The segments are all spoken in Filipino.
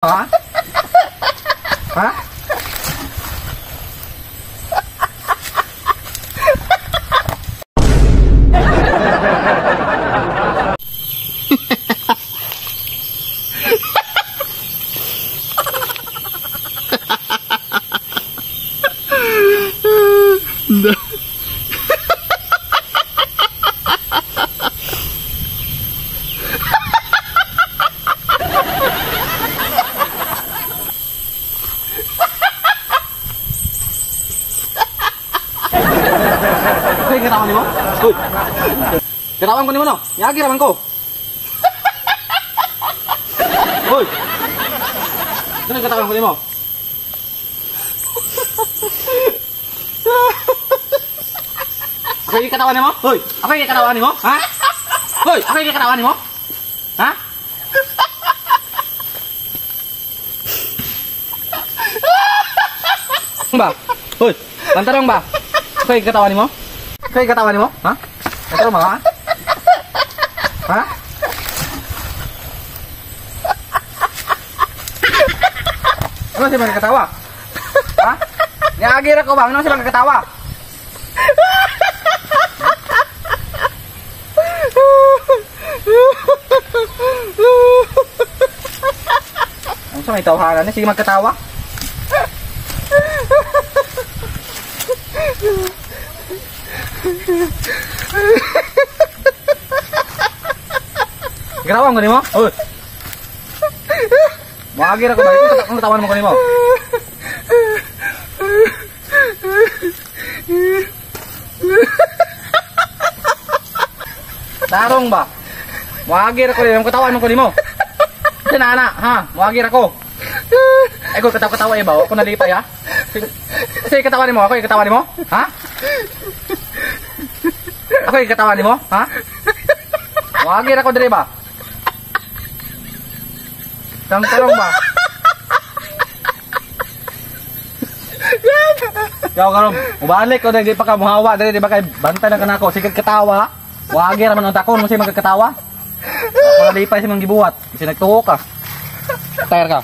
Hả? Hả? Hoy, ketawa ni mo? Hoy. Katawan ko ni mo no? Yagi raman ko. Hoy. Ano katawan ko ni mo? Ako yung katawan ni mo? Hoy. Ako yung katawan ni mo? Ha? Hoy, ako yung katawan ni mo? Ha? Ba? Hoy, lantarong ba? Ako yung katawan ni mo? Ako yung katawan ni mo? Ha? Lantarong ba? Ha? Ano si mga katawa? Ha? Niagir ako ba? Ano si mga katawa? Ano sa may tawharan niya? Sige magkatawa. Ginawa mo ni mo? Uy. Maagir ako ba? Kung katawan mo ko ni mo? Tarong ba? Maagir ako ni mo. Katawan mo ko ni mo? Sinana, ha? Maagir ako. Ay, kung katawa-katawa eh ba? Ako nalipay ha? Sige, katawan ni mo. Ako yung katawan ni mo? Ha? Ako yung katawan ni mo? Ha? Maagir ako dire ba? Tanong ba? Kau karon, ubalik ko dagiti pa ka muhawa dali di ba kay bantay na kanako sige katawa. Wagi ra man ang takon mo say magkatawa. Wala di pa si mang gibuhat, kasi nagtuo ka. Tayar ka.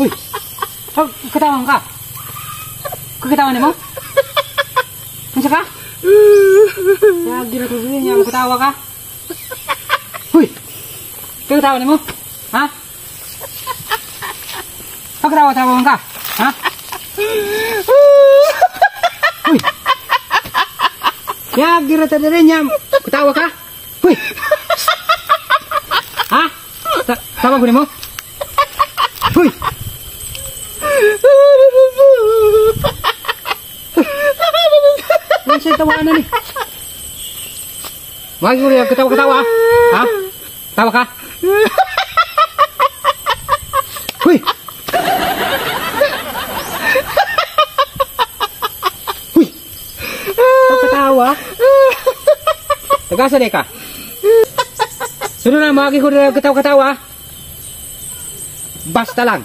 Uy. Katawan ka? Katawan ni mo? Masa ka? Lagi na tuloy niya, katawa ka? Uy! Katawan ni mo? Ha? Pagkatawa-tawa ka? Ha? Uy! Lagi na tuloy niya, katawa ka? Uy! Ha? Tawa ko ni mo? Uy! Ano siya tawanan ni? Wagi ko rin ketawa-ketawa. Ha? Tawa ka? Huy! Huy! Ketawa? Tagasan eh ka? Sunod na, wagi ko rin ketawa-ketawa. Basta lang.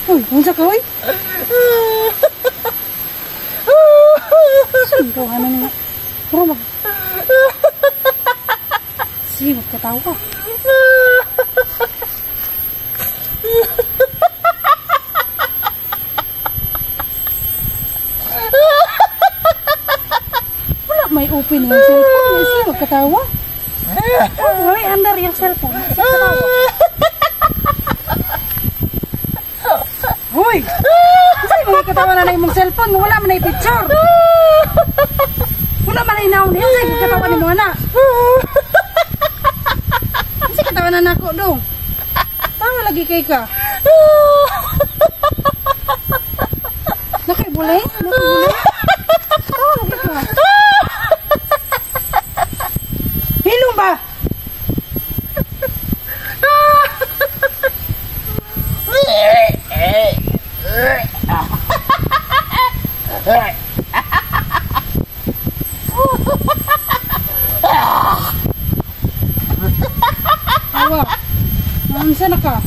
Uy, unsa ka uy? Sino ka na niya? Pero mag... Sige, magkatawa ka. Wala may open yung cellphone. Sige, magkatawa. Wala under yung cellphone. Sige, magkatawa. Hoy! Kasi mga katawa na na imong cellphone, wala man na picture. Wala man na inaw niya, sige katawa ni mo na. Kasi katawa na nako do. Tawa lagi kay ka. Nakibulay? Nakibulay? Tawa lagi ka. Hilong ba? Tawa. Nansa na ka?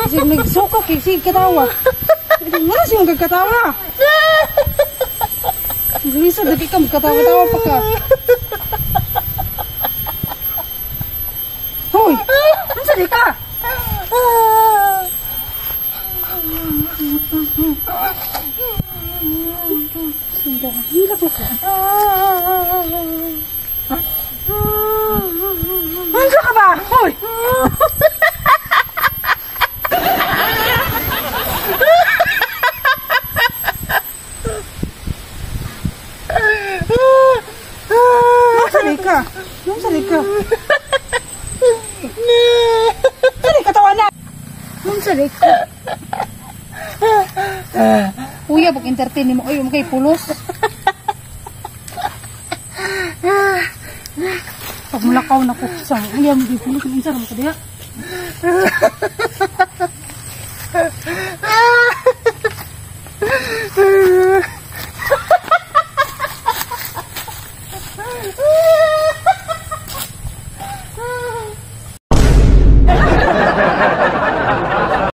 Kasi nagsuka kay sige katawa. Nga siya magkatawa. Lisa, dati ka magkatawa-tawa pa ka. Hoy! Nansa di ka? Hilap na ka. Nansa ka ba? Hoy! Nansa ka? Nansa ka? Nansa katawa na? Nansa ka? Uya, pag-entertain mo kayo, kay pulos. Pag mulakaw na ko, sa uya, mag-ipulos, minsan mo ka diya.